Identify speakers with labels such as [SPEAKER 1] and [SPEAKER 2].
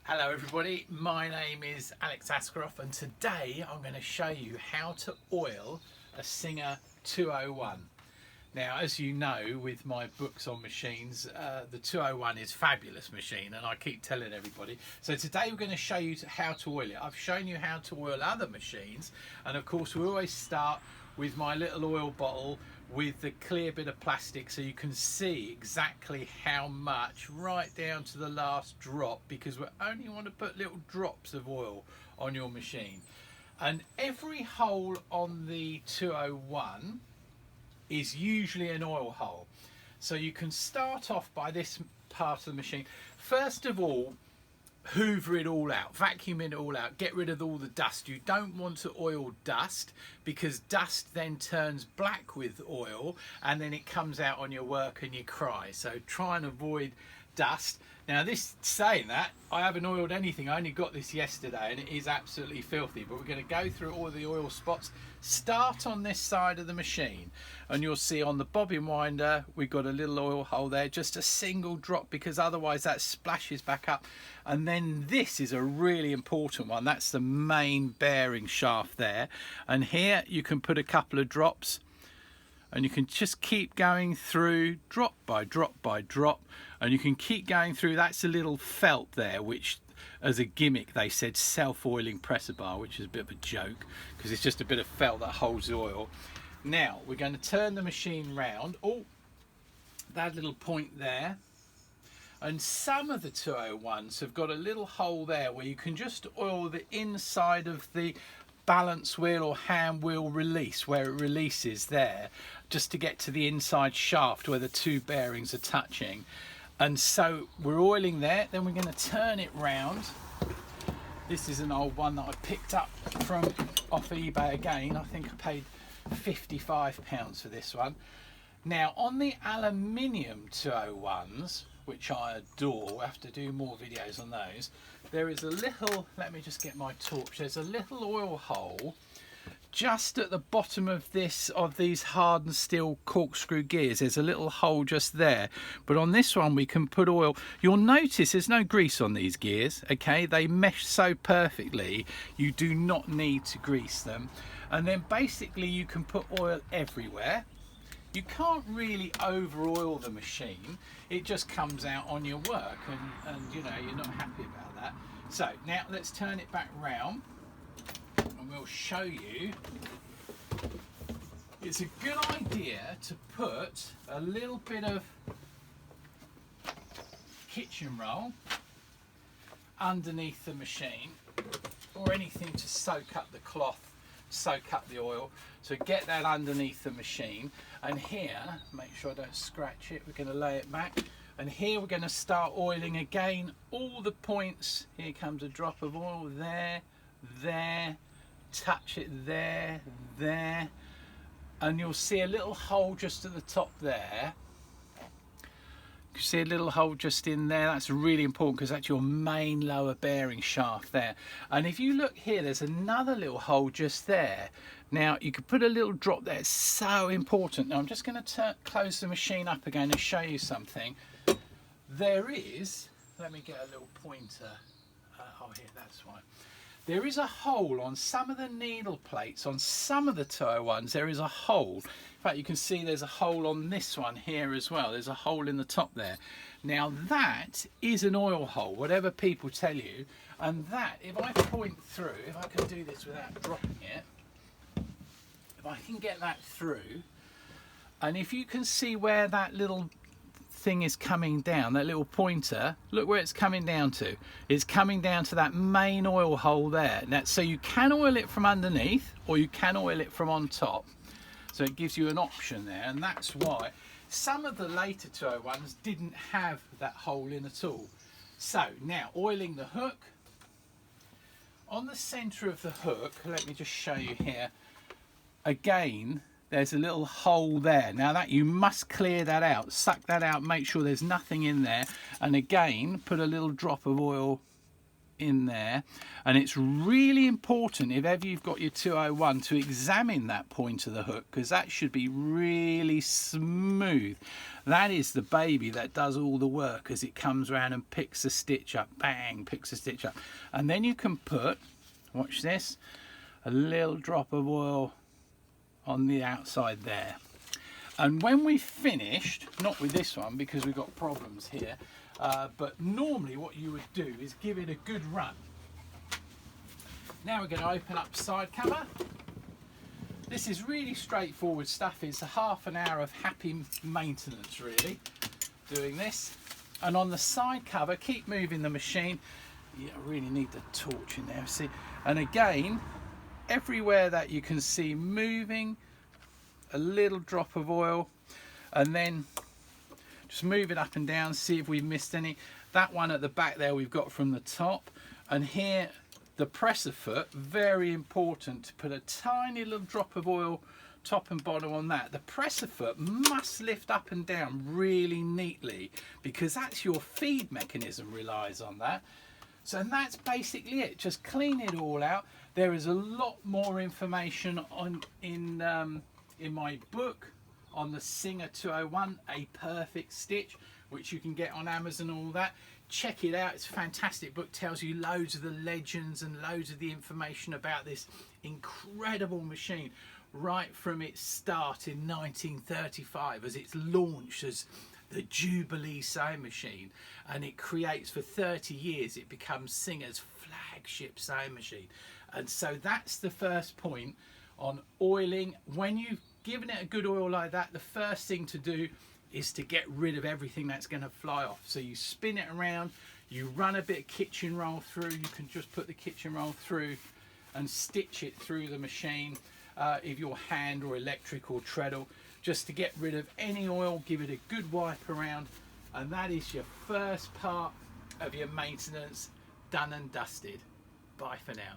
[SPEAKER 1] Hello everybody, my name is Alex Askaroff and today I'm going to show you how to oil a Singer 201. Now, as you know, with my books on machines, the 201 is a fabulous machine and I keep telling everybody. So today we're going to show you how to oil it. I've shown you how to oil other machines, and of course we always start with my little oil bottle with the clear bit of plastic so you can see exactly how much, right down to the last drop, because we only want to put little drops of oil on your machine. And every hole on the 201 is usually an oil hole. So you can start off by this part of the machine. First of all, hoover it all out, vacuum it all out, get rid of all the dust. You don't want to oil dust because dust then turns black with oil and then it comes out on your work and you cry. So try and avoid dust. Now, this saying that, I haven't oiled anything. I only got this yesterday and it is absolutely filthy, but we're going to go through all the oil spots. Start on this side of the machine and you'll see on the bobbin winder we've got a little oil hole there, just a single drop, because otherwise that splashes back up. And then this is a really important one, that's the main bearing shaft there, and here you can put a couple of drops and you can just keep going through drop by drop by drop, and you can keep going through. That's a little felt there, which as a gimmick they said self-oiling presser bar, which is a bit of a joke because it's just a bit of felt that holds the oil. Now we're going to turn the machine round. Oh, that little point there. And some of the 201s have got a little hole there where you can just oil the inside of the balance wheel or hand wheel release, where it releases there, just to get to the inside shaft where the two bearings are touching. And so we're oiling there, then we're going to turn it round. This is an old one that I picked up from off eBay again. I think I paid £55 for this one. Now on the aluminium 201s, which I adore, we'll have to do more videos on those, there is a little, let me just get my torch, there's a little oil hole just at the bottom of these hardened steel corkscrew gears. There's a little hole just there, but on this one we can put oil. You'll notice there's no grease on these gears, okay? They mesh so perfectly you do not need to grease them. And then basically you can put oil everywhere. You can't really over oil the machine, it just comes out on your work, and you know, you're not happy about that. So now let's turn it back round and we'll show you. It's a good idea to put a little bit of kitchen roll underneath the machine, or anything to soak up the cloth, soak up the oil. So get that underneath the machine, and here, make sure I don't scratch it, we're going to lay it back, and here we're going to start oiling again all the points. Here comes a drop of oil there, there, touch it there, there, and you'll see a little hole just at the top there. You see a little hole just in there. That's really important because that's your main lower bearing shaft there. And if you look here, there's another little hole just there. Now you could put a little drop there. It's so important. Now I'm just going to close the machine up again and show you something. There is, let me get a little pointer. Oh, here, that's one. There is a hole on some of the needle plates, on some of the 201s, there is a hole. In fact, you can see there's a hole on this one here as well. There's a hole in the top there. Now that is an oil hole, whatever people tell you. And that, if I point through, if I can do this without dropping it, if I can get that through, and if you can see where that little thing is coming down, that little pointer, look where it's coming down to. It's coming down to that main oil hole there. Now, so you can oil it from underneath or you can oil it from on top. So it gives you an option there, and that's why some of the later 201s didn't have that hole in at all. So now oiling the hook. On the center of the hook, let me just show you here. Again, there's a little hole there. Now that you must clear that out, suck that out, make sure there's nothing in there, and again put a little drop of oil in there, and it's really important if ever you've got your 201 to examine that point of the hook, because that should be really smooth. That is the baby that does all the work as it comes around and picks a stitch up, bang, picks a stitch up. And then you can put, watch this, a little drop of oil on the outside there. And when we've finished, not with this one because we've got problems here, but normally what you would do is give it a good run. Now we're going to open up side cover. This is really straightforward stuff. It's a half an hour of happy maintenance really doing this. And on the side cover, keep moving the machine. You really need the torch in there, see. And again, everywhere that you can see moving, a little drop of oil, and then just move it up and down, see if we've missed any. That one at the back there we've got from the top, and here the presser foot, very important to put a tiny little drop of oil top and bottom on that. The presser foot must lift up and down really neatly because that's your feed mechanism, relies on that. So and that's basically it. Just clean it all out. There is a lot more information on in my book on the Singer 201, A Perfect Stitch, which you can get on Amazon and all that. Check it out, it's a fantastic book, tells you loads of the legends and loads of the information about this incredible machine right from its start in 1935 as it's launched as the Jubilee sewing machine, and it creates for 30 years, it becomes Singer's flagship sewing machine. And so that's the first point on oiling. When you've given it a good oil like that, the first thing to do is to get rid of everything that's going to fly off. So you spin it around, you run a bit of kitchen roll through, you can just put the kitchen roll through and stitch it through the machine, if you're hand or electric or treadle, just to get rid of any oil. Give it a good wipe around, and that is your first part of your maintenance done and dusted. Bye for now.